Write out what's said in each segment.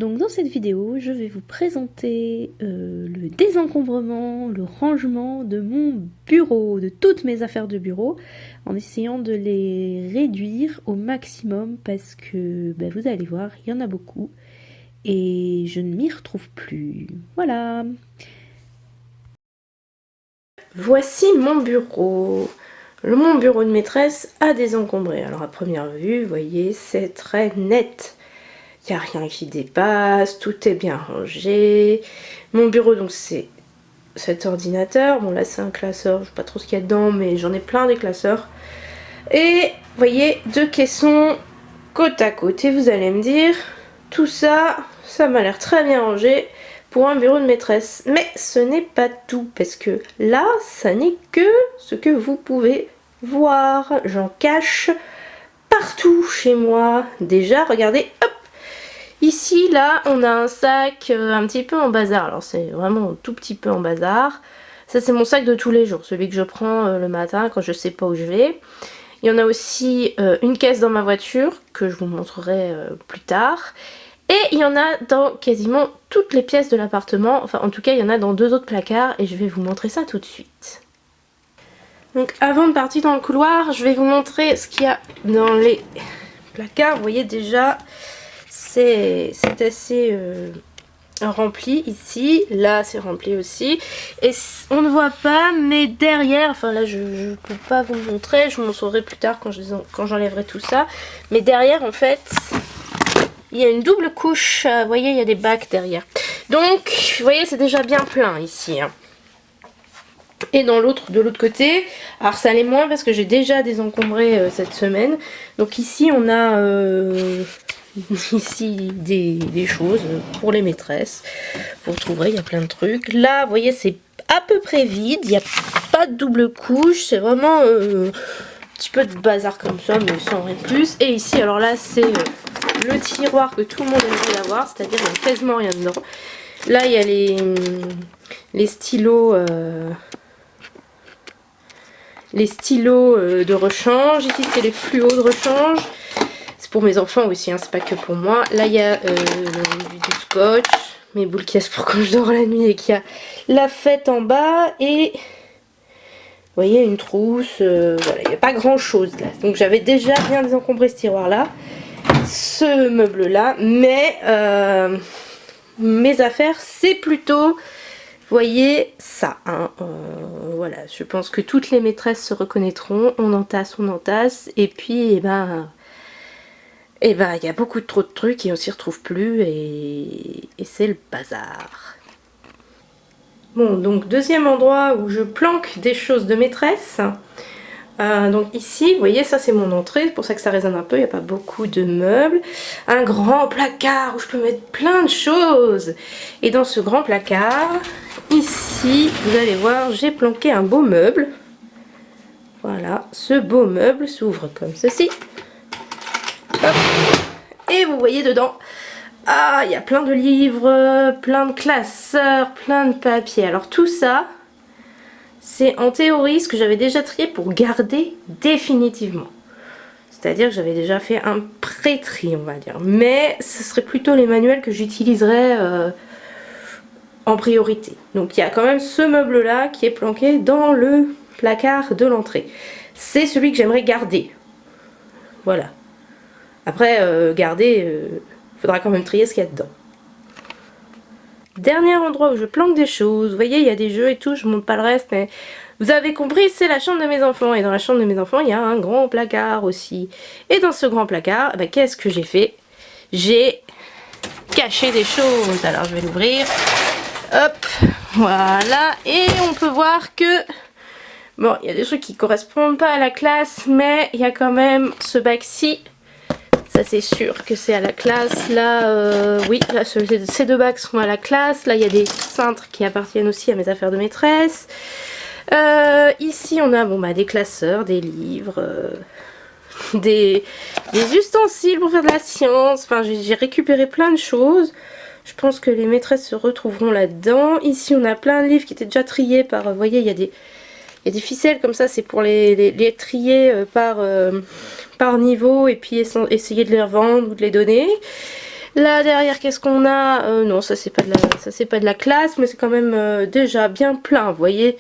Donc dans cette vidéo, je vais vous présenter le désencombrement, le rangement de mon bureau, de toutes mes affaires de bureau, en essayant de les réduire au maximum parce que vous allez voir, il y en a beaucoup et je ne m'y retrouve plus. Voilà. Voici mon bureau. Mon bureau de maîtresse a désencombré. Alors à première vue, vous voyez, c'est très net. Il n'y a rien qui dépasse, tout est bien rangé. Mon bureau, donc c'est cet ordinateur. Bon là c'est un classeur, je sais pas trop ce qu'il y a dedans, mais j'en ai plein des classeurs. Et vous voyez, deux caissons côte à côte. Et vous allez me dire, tout ça, ça m'a l'air très bien rangé pour un bureau de maîtresse. Mais ce n'est pas tout, parce que là, ça n'est que ce que vous pouvez voir. J'en cache partout chez moi. Déjà, regardez, hop! Ici, là, on a un sac un petit peu en bazar. Alors, c'est vraiment un tout petit peu en bazar. Ça, c'est mon sac de tous les jours, celui que je prends le matin quand je sais pas où je vais. Il y en a aussi une caisse dans ma voiture, que je vous montrerai plus tard. Et il y en a dans quasiment toutes les pièces de l'appartement. Enfin, en tout cas, il y en a dans deux autres placards et je vais vous montrer ça tout de suite. Donc, avant de partir dans le couloir, je vais vous montrer ce qu'il y a dans les placards. Vous voyez déjà, c'est assez rempli ici. Là, c'est rempli aussi. Et on ne voit pas, mais derrière, enfin là, je ne peux pas vous le montrer. Je vous montrerai plus tard quand j'enlèverai tout ça. Mais derrière, en fait, il y a une double couche, vous voyez, il y a des bacs derrière. Donc, vous voyez, c'est déjà bien plein ici. Hein. Et de l'autre côté, alors ça l'est moins parce que j'ai déjà désencombré cette semaine. Donc ici, on a ici des choses pour les maîtresses. Vous retrouverez, il y a plein de trucs. Là, vous voyez, c'est à peu près vide. Il n'y a pas de double couche. C'est vraiment un petit peu de bazar comme ça, mais sans rien de plus. Et ici, alors là, c'est le tiroir que tout le monde aimerait avoir, c'est-à-dire il n'y a quasiment rien dedans. Là il y a les stylos de rechange. Ici c'est les fluos de rechange. C'est pour mes enfants aussi, hein, c'est pas que pour moi. Là il y a du scotch, mes boules caisses pour quand je dors la nuit et qu'il y a la fête en bas et vous voyez une trousse. Voilà, il n'y a pas grand chose là. Donc j'avais déjà bien désencombré ce tiroir là. Ce meuble là, mais mes affaires c'est plutôt, voyez ça, hein, voilà, je pense que toutes les maîtresses se reconnaîtront, on entasse, et puis il y a beaucoup trop de trucs et on s'y retrouve plus et c'est le bazar. Bon, donc deuxième endroit où je planque des choses de maîtresse. Donc ici, vous voyez, ça c'est mon entrée, c'est pour ça que ça résonne un peu, il n'y a pas beaucoup de meubles. Un grand placard où je peux mettre plein de choses. Et dans ce grand placard, ici, vous allez voir, j'ai planqué un beau meuble. Voilà, ce beau meuble s'ouvre comme ceci. Hop. Et vous voyez dedans, ah, il y a plein de livres, plein de classeurs, plein de papiers. Alors tout ça, c'est en théorie ce que j'avais déjà trié pour garder définitivement. C'est-à-dire que j'avais déjà fait un pré-tri, on va dire. Mais ce serait plutôt les manuels que j'utiliserais en priorité. Donc il y a quand même ce meuble-là qui est planqué dans le placard de l'entrée. C'est celui que j'aimerais garder. Voilà. Après, garder, faudra quand même trier ce qu'il y a dedans. Dernier endroit où je planque des choses, vous voyez il y a des jeux et tout, je ne montre pas le reste mais vous avez compris, c'est la chambre de mes enfants et dans la chambre de mes enfants il y a un grand placard aussi. Et dans ce grand placard, qu'est-ce que j'ai fait? J'ai caché des choses, alors je vais l'ouvrir, hop, voilà, et on peut voir que, bon il y a des trucs qui correspondent pas à la classe mais il y a quand même ce bac-ci. Ça c'est sûr que c'est à la classe. Là, oui, là, ces deux bacs sont à la classe. Là, il y a des cintres qui appartiennent aussi à mes affaires de maîtresse. Ici, on a des classeurs, des livres, des ustensiles pour faire de la science. Enfin, j'ai récupéré plein de choses. Je pense que les maîtresses se retrouveront là-dedans. Ici, on a plein de livres qui étaient déjà triés par... Vous voyez, il y a des ficelles comme ça, c'est pour les trier par niveau et puis essayer de les revendre ou de les donner. Là derrière, qu'est-ce qu'on a? Non, ça c'est pas de la classe, mais c'est quand même déjà bien plein, vous voyez.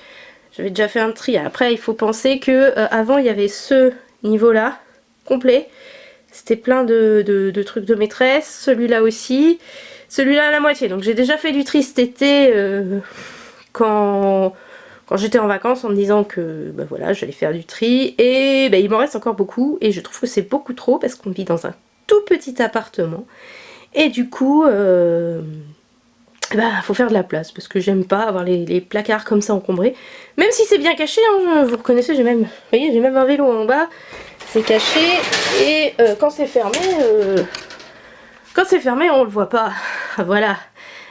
J'avais déjà fait un tri. Après, il faut penser que avant il y avait ce niveau-là complet. C'était plein de trucs de maîtresse. Celui-là aussi. Celui-là à la moitié. Donc j'ai déjà fait du tri cet été quand j'étais en vacances en me disant que bah voilà, j'allais faire du tri. Et bah, il m'en reste encore beaucoup. Et je trouve que c'est beaucoup trop parce qu'on vit dans un tout petit appartement. Et du coup, bah, faut faire de la place parce que j'aime pas avoir les placards comme ça encombrés. Même si c'est bien caché, hein, vous reconnaissez, j'ai même, vous voyez, j'ai même un vélo en bas. C'est caché et quand c'est fermé, on le voit pas. Voilà.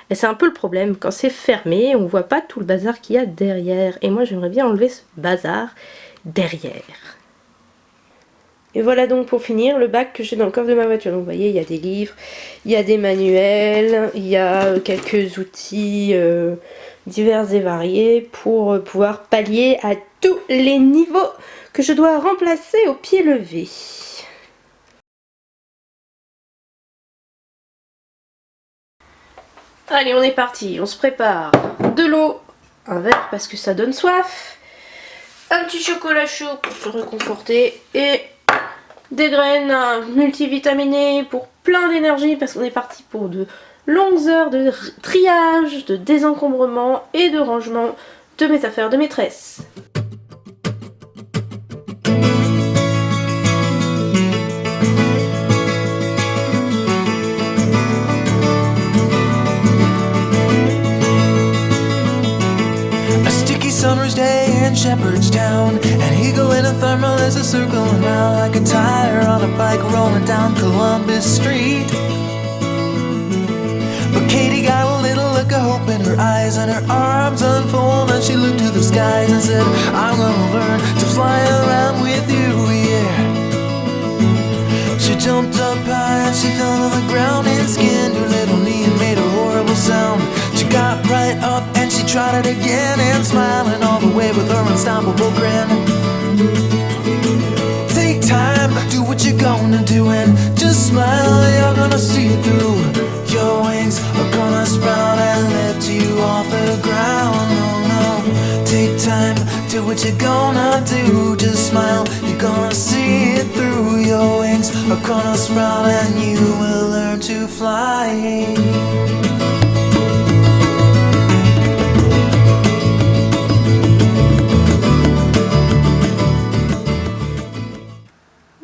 Et c'est un peu le problème. Quand c'est fermé, on voit pas tout le bazar qu'il y a derrière. Et moi, j'aimerais bien enlever ce bazar derrière. Et voilà donc pour finir le bac que j'ai dans le coffre de ma voiture. Donc vous voyez, il y a des livres, il y a des manuels, il y a quelques outils divers et variés pour pouvoir pallier à tous les niveaux que je dois remplacer au pied levé. Allez, on est parti, on se prépare. De l'eau, un verre parce que ça donne soif, un petit chocolat chaud pour se réconforter et des graines multivitaminées pour plein d'énergie parce qu'on est parti pour de longues heures de triage, de désencombrement et de rangement de mes affaires de maîtresse. Summer's day in Shepherdstown, an eagle in a thermal is a circling round like a tire on a bike rolling down Columbus Street. But Katie got a little look of hope in her eyes, and her arms unfold and she looked to the skies and said, I'm gonna learn to fly around with you, yeah. She jumped up high and she fell to the ground and skinned her little knee and made a horrible sound. She got right up and she tried it again, and smiling all the way with her unstoppable grin. Take time, do what you're gonna do, and just smile, you're gonna see it through. Your wings are gonna sprout and lift you off the ground. No, no, take time, do what you're gonna do, just smile, you're gonna see it through. Your wings are gonna sprout and you will learn to fly.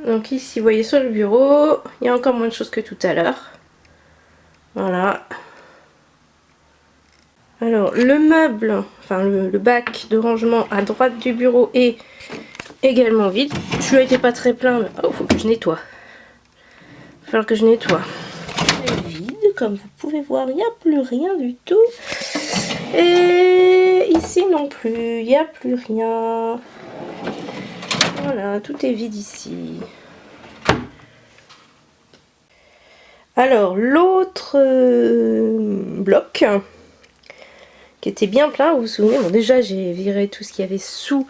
Donc ici, vous voyez sur le bureau, il y a encore moins de choses que tout à l'heure. Voilà. Alors, le meuble, enfin le bac de rangement à droite du bureau est également vide. Celui-là n'était pas très plein, mais oh, faut que je nettoie. Il va falloir que je nettoie. Il est vide, comme vous pouvez voir, il n'y a plus rien du tout. Et ici non plus, il n'y a plus rien. Voilà, tout est vide ici. Alors, l'autre bloc, qui était bien plein, vous vous souvenez, bon déjà j'ai viré tout ce qu'il y avait sous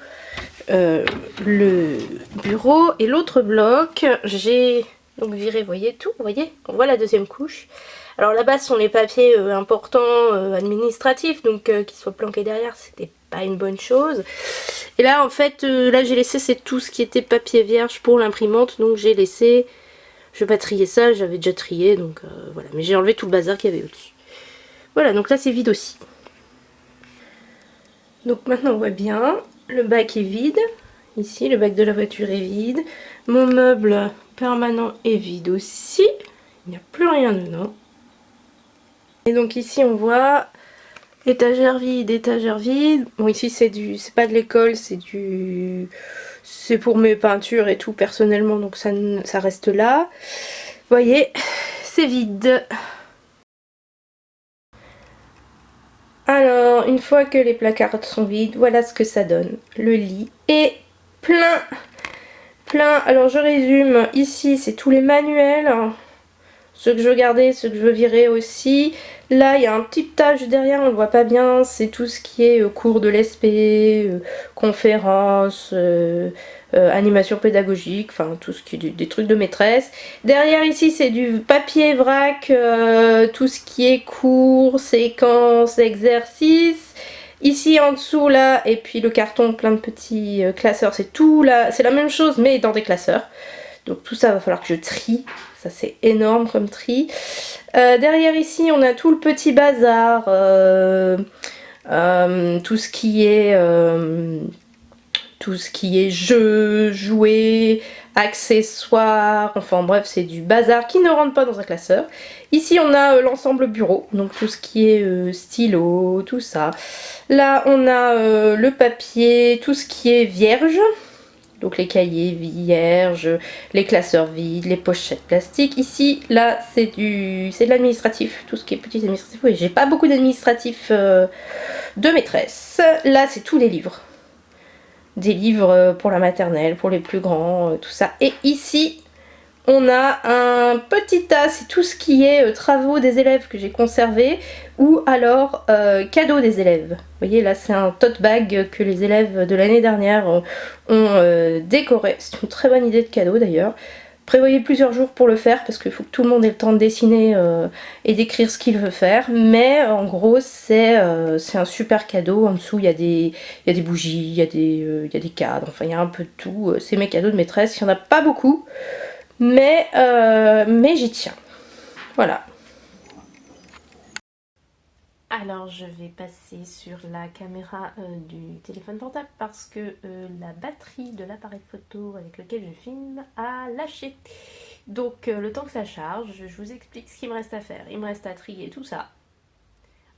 le bureau. Et l'autre bloc, j'ai donc viré, vous voyez tout, vous voyez, on voit la deuxième couche. Alors là-bas ce sont les papiers importants administratifs, donc qu'ils soient planqués derrière, c'était pas une bonne chose. Et là en fait, là j'ai laissé, c'est tout ce qui était papier vierge pour l'imprimante, donc j'ai laissé, je vais pas trier ça, j'avais déjà trié, donc voilà, mais j'ai enlevé tout le bazar qu'il y avait au-dessus. Voilà, donc là c'est vide aussi. Donc maintenant on voit bien, le bac est vide, ici le bac de la voiture est vide, mon meuble permanent est vide aussi, il n'y a plus rien dedans. Et donc ici on voit étagère vide, étagère vide. Bon ici c'est pas de l'école, c'est pour mes peintures et tout personnellement, donc ça reste là. Vous voyez, c'est vide. Alors une fois que les placards sont vides, voilà ce que ça donne. Le lit est plein. Alors je résume, ici c'est tous les manuels. ceux que je veux garder, ceux que je veux virer aussi. Là, il y a un petit tas juste derrière, on le voit pas bien, c'est tout ce qui est cours de l'ESP, conférences, animation pédagogique, enfin tout ce qui est des trucs de maîtresse. Derrière ici, c'est du papier vrac, tout ce qui est cours, séquences, exercices. Ici en dessous là, et puis le carton plein de petits classeurs, c'est tout là, c'est la même chose mais dans des classeurs. Donc tout ça va falloir que je trie, ça c'est énorme comme tri. Derrière ici on a tout le petit bazar, tout ce qui est jeux, jouets, accessoires, enfin bref c'est du bazar qui ne rentre pas dans un classeur. Ici on a l'ensemble bureau, donc tout ce qui est stylo, tout ça. Là on a le papier, tout ce qui est vierge, donc les cahiers vierges, les classeurs vides, les pochettes plastiques. Ici, là c'est de l'administratif, tout ce qui est petit administratif. Oui, j'ai pas beaucoup d'administratif de maîtresse. Là c'est tous les livres. Des livres pour la maternelle, pour les plus grands, tout ça. Et ici, on a un petit tas, c'est tout ce qui est travaux des élèves que j'ai conservé, ou alors cadeaux des élèves. Vous voyez, là c'est un tote bag que les élèves de l'année dernière ont décoré. C'est une très bonne idée de cadeau d'ailleurs. Prévoyez plusieurs jours pour le faire parce qu'il faut que tout le monde ait le temps de dessiner et d'écrire ce qu'il veut faire. Mais en gros c'est un super cadeau. En dessous il y a des bougies, il y a des cadres, enfin il y a un peu de tout. C'est mes cadeaux de maîtresse, il n'y en a pas beaucoup. Mais j'y tiens. Voilà. Alors je vais passer sur la caméra du téléphone portable parce que la batterie de l'appareil photo avec lequel je filme a lâché. Donc le temps que ça charge, je vous explique ce qu'il me reste à faire. Il me reste à trier tout ça.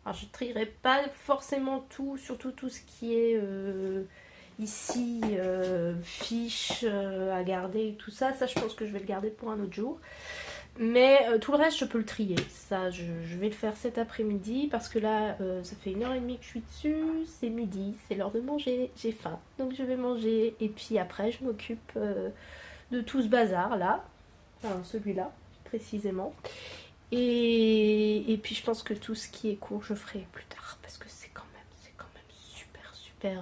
Alors je ne trierai pas forcément tout, surtout tout ce qui est ici fiches à garder, tout ça. Ça je pense que je vais le garder pour un autre jour. Mais tout le reste je peux le trier, ça je vais le faire cet après-midi parce que là ça fait 1h30 que je suis dessus, c'est midi, c'est l'heure de manger, j'ai faim, donc je vais manger et puis après je m'occupe de tout ce bazar là, enfin celui-là précisément, et puis je pense que tout ce qui est court je ferai plus tard parce que c'est quand même super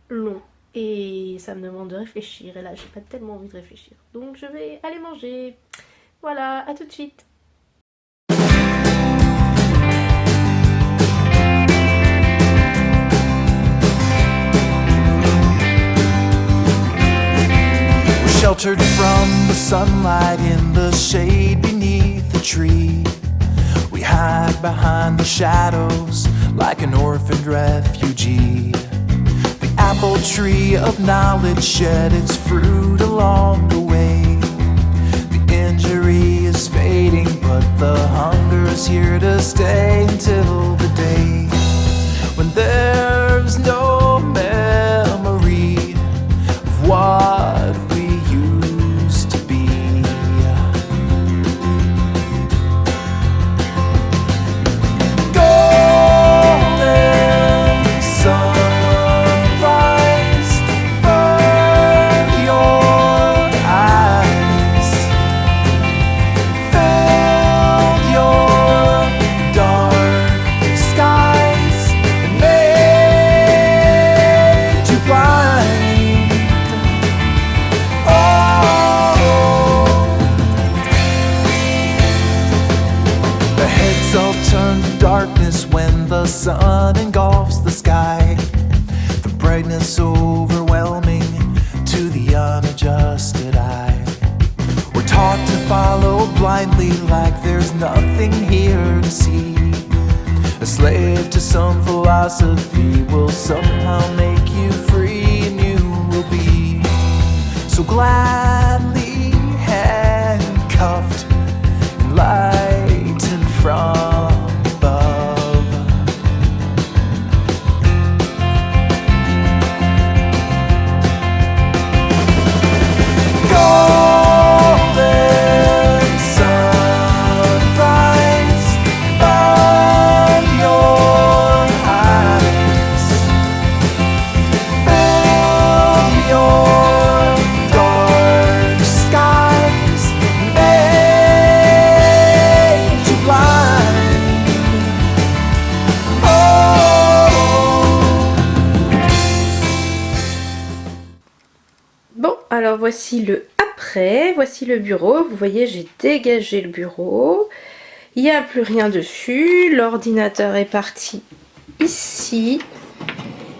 long. Et ça me demande de réfléchir et là j'ai pas tellement envie de réfléchir, donc je vais aller manger. Voilà, à tout de suite. We're sheltered from the sunlight in the shade beneath the tree. We hide behind the shadows like an orphaned refugee. The apple tree of knowledge shed its fruit along the way. Injury is fading, but the hunger is here to stay until the day when there's no memory of what we used to be. Golden sunrise, burn your eyes. Filled your dark skies and made you blind. Oh, the heads all turn to darkness when the sun engulfs the sky. The brightness overwhelming to the unadjusted eye. We're taught to follow blindly like there's nothing here to see. A slave to some philosophy will somehow make you free, and you will be so gladly handcuffed and lightened from above. Golden sunrise, burn your eyes. Fill your dark Alors voici le après, voici le bureau. Vous voyez, j'ai dégagé le bureau. Il n'y a plus rien dessus. L'ordinateur est parti ici,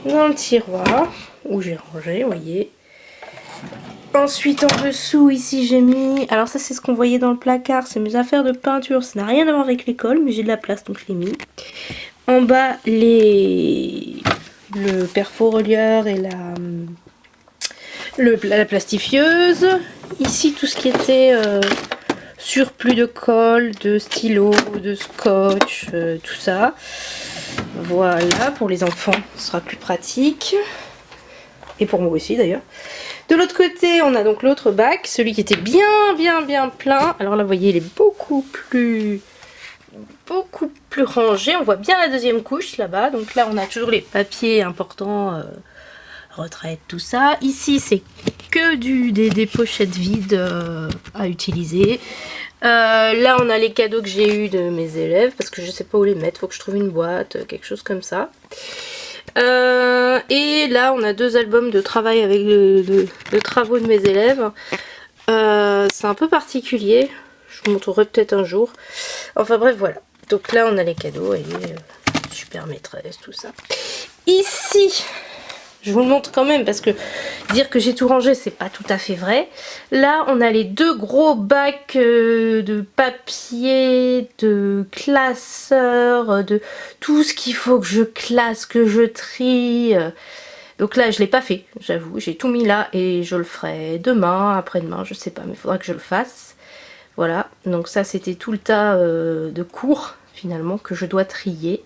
dans le tiroir, où j'ai rangé, vous voyez. Ensuite, en dessous, ici, j'ai mis... Alors ça, c'est ce qu'on voyait dans le placard. C'est mes affaires de peinture. Ça n'a rien à voir avec l'école, mais j'ai de la place, donc je l'ai mis. En bas, le perforelieur et la plastifieuse. Ici, tout ce qui était surplus de colle, de stylo, de scotch, tout ça. Voilà, pour les enfants, ce sera plus pratique. Et pour moi aussi, d'ailleurs. De l'autre côté, on a donc l'autre bac, celui qui était bien plein. Alors là, vous voyez, il est beaucoup plus rangé. On voit bien la deuxième couche là-bas. Donc là, on a toujours les papiers importants, retraite, tout ça. Ici, c'est que des pochettes vides à utiliser. Là, on a les cadeaux que j'ai eu de mes élèves parce que je sais pas où les mettre. Faut que je trouve une boîte, quelque chose comme ça. Et là, on a 2 albums de travail avec de travaux de mes élèves. C'est un peu particulier. Je vous montrerai peut-être un jour. Enfin bref, voilà. Donc là, on a les cadeaux. Et super maîtresse, tout ça. Ici, je vous le montre quand même parce que dire que j'ai tout rangé, c'est pas tout à fait vrai. Là, on a les 2 gros bacs de papier, de classeurs, de tout ce qu'il faut que je classe, que je trie. Donc là, je l'ai pas fait, j'avoue. J'ai tout mis là et je le ferai demain, après-demain, je sais pas, mais il faudra que je le fasse. Voilà, donc ça, c'était tout le tas de cours, finalement, que je dois trier.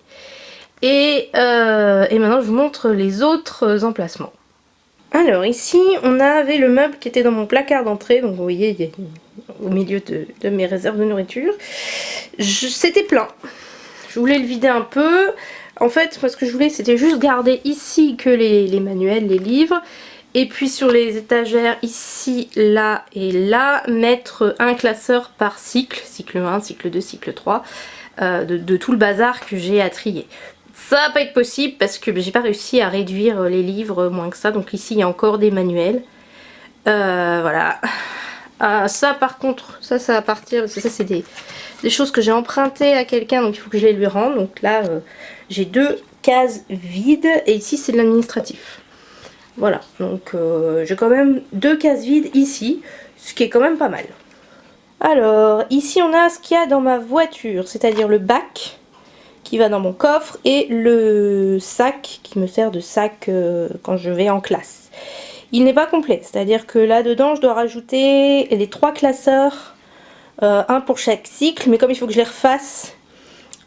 Et maintenant je vous montre les autres emplacements. Alors ici on avait le meuble qui était dans mon placard d'entrée. Donc vous voyez il est au milieu de mes réserves de nourriture. C'était plein. Je voulais le vider un peu. En fait moi ce que je voulais c'était juste garder ici que les manuels, les livres. Et puis sur les étagères ici, là et là, mettre un classeur par cycle. Cycle 1, cycle 2, cycle 3. De tout le bazar que j'ai à trier. Ça va pas être possible parce que j'ai pas réussi à réduire les livres moins que ça. Donc ici il y a encore des manuels. Voilà. Ça par contre, ça va partir parce que ça c'est des choses que j'ai empruntées à quelqu'un. Donc il faut que je les lui rende. Donc là j'ai 2 cases vides et ici c'est de l'administratif. Voilà. Donc j'ai quand même 2 cases vides ici. Ce qui est quand même pas mal. Alors ici on a ce qu'il y a dans ma voiture. C'est-à-dire le bac qui va dans mon coffre et le sac qui me sert de sac quand je vais en classe. Il n'est pas complet, c'est-à-dire que là dedans je dois rajouter les 3 classeurs, un pour chaque cycle, mais comme il faut que je les refasse,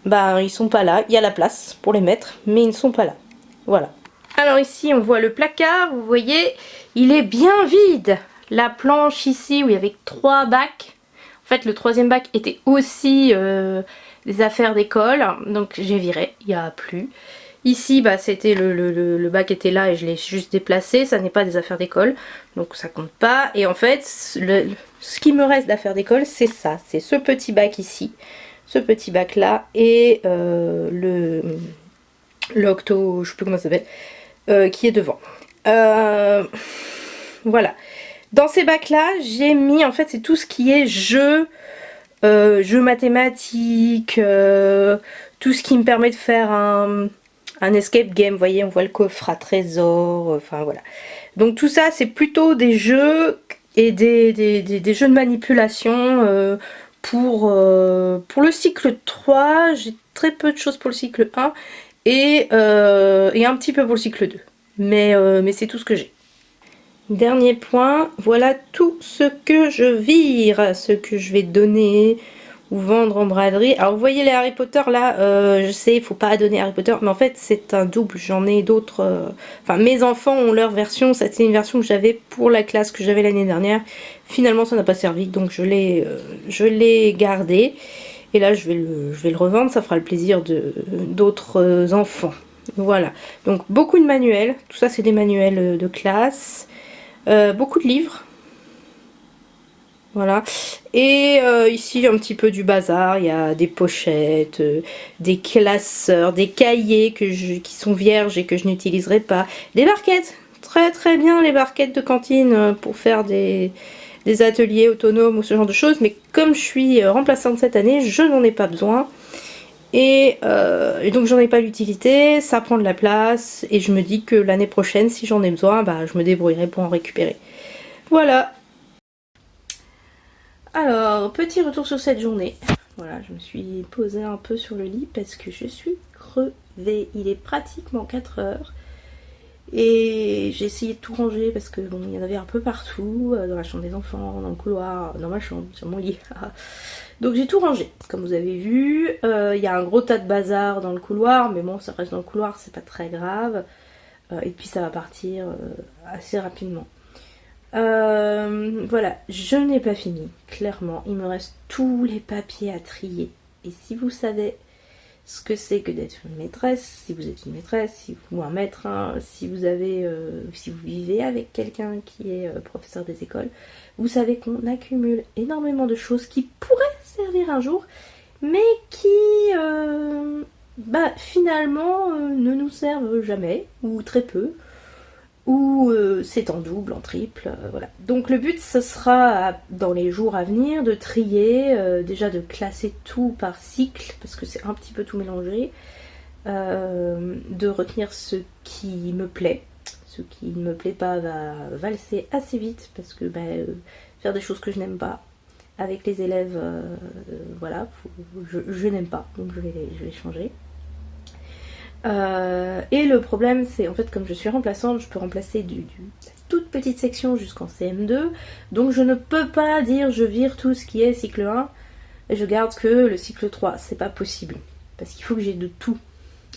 bah ils sont pas là. Il y a la place pour les mettre, mais ils ne sont pas là. Voilà. Alors ici on voit le placard, vous voyez, il est bien vide. La planche ici où il y avait 3 bacs, en fait le 3e bac était aussi des affaires d'école, donc j'ai viré, il n'y a plus. Ici, bah, c'était le bac était là et je l'ai juste déplacé, ça n'est pas des affaires d'école, donc ça compte pas. Et en fait, ce qui me reste d'affaires d'école, c'est ça, c'est ce petit bac ici, ce petit bac là, et l'octo, je sais plus comment ça s'appelle, qui est devant. Voilà. Dans ces bacs là, j'ai mis, en fait, c'est tout ce qui est jeux mathématiques, tout ce qui me permet de faire un escape game. Vous voyez, on voit le coffre à trésor, enfin voilà. Donc tout ça c'est plutôt des jeux et des jeux de manipulation pour le cycle 3. J'ai très peu de choses pour le cycle 1 et un petit peu pour le cycle 2. Mais c'est tout ce que j'ai. Dernier point, voilà tout ce que je vire, ce que je vais donner ou vendre en braderie. Alors vous voyez les Harry Potter là, je sais il faut pas donner Harry Potter, mais en fait c'est un double, j'en ai d'autres, enfin mes enfants ont leur version, c'était une version que j'avais pour la classe que j'avais l'année dernière. Finalement ça n'a pas servi donc je l'ai gardé et là je vais le revendre, ça fera le plaisir d'autres enfants. Voilà, donc beaucoup de manuels, tout ça c'est des manuels de classe. Beaucoup de livres, voilà, et ici un petit peu du bazar. Il y a des pochettes, des classeurs, des cahiers qui sont vierges et que je n'utiliserai pas, des barquettes très très bien les barquettes de cantine pour faire des ateliers autonomes ou ce genre de choses, mais comme je suis remplaçante cette année, je n'en ai pas besoin. Et donc j'en ai pas l'utilité, ça prend de la place, et je me dis que l'année prochaine, si j'en ai besoin, bah, je me débrouillerai pour en récupérer. Voilà. Alors, petit retour sur cette journée. Voilà, je me suis posée un peu sur le lit parce que je suis crevée. Il est pratiquement 4 heures. Et j'ai essayé de tout ranger parce que bon, il y en avait un peu partout, dans la chambre des enfants, dans le couloir, dans ma chambre, sur mon lit. Donc j'ai tout rangé, comme vous avez vu. Il y a un gros tas de bazar dans le couloir, mais bon, ça reste dans le couloir, c'est pas très grave. Et puis ça va partir assez rapidement. Voilà, je n'ai pas fini, clairement. Il me reste tous les papiers à trier. Et si vous savez ce que c'est que d'être une maîtresse, si vous êtes une maîtresse, ou un maître, hein, si vous vivez avec quelqu'un qui est professeur des écoles, vous savez qu'on accumule énormément de choses qui pourraient servir un jour, mais qui finalement ne nous servent jamais, ou très peu, ou c'est en double, en triple, voilà. Donc le but, ce sera, dans les jours à venir, de trier, déjà de classer tout par cycle, parce que c'est un petit peu tout mélangé, de retenir ce qui me plaît. Ce qui ne me plaît pas va valser assez vite, parce que faire des choses que je n'aime pas avec les élèves, voilà, je n'aime pas, donc je vais changer. Et le problème, c'est en fait, comme je suis remplaçante, je peux remplacer la toute petite section jusqu'en CM2, donc je ne peux pas dire je vire tout ce qui est cycle 1 et je garde que le cycle 3, c'est pas possible, parce qu'il faut que j'ai de tout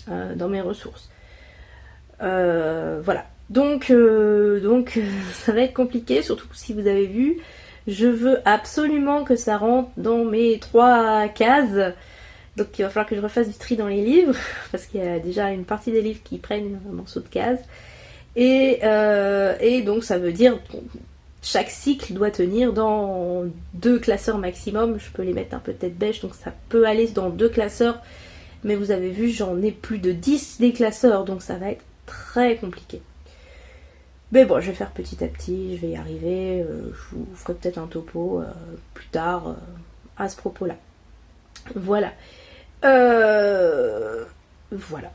dans mes ressources. Voilà, donc ça va être compliqué, surtout si vous avez vu, je veux absolument que ça rentre dans mes 3 cases. Donc il va falloir que je refasse du tri dans les livres, parce qu'il y a déjà une partie des livres qui prennent un morceau de case. Et donc ça veut dire que chaque cycle doit tenir dans 2 classeurs maximum. Je peux les mettre un peu tête bêche, donc ça peut aller dans 2 classeurs. Mais vous avez vu, j'en ai plus de 10 des classeurs, donc ça va être très compliqué. Mais bon, je vais faire petit à petit, je vais y arriver. Je vous ferai peut-être un topo plus tard à ce propos-là. Voilà. Voilà.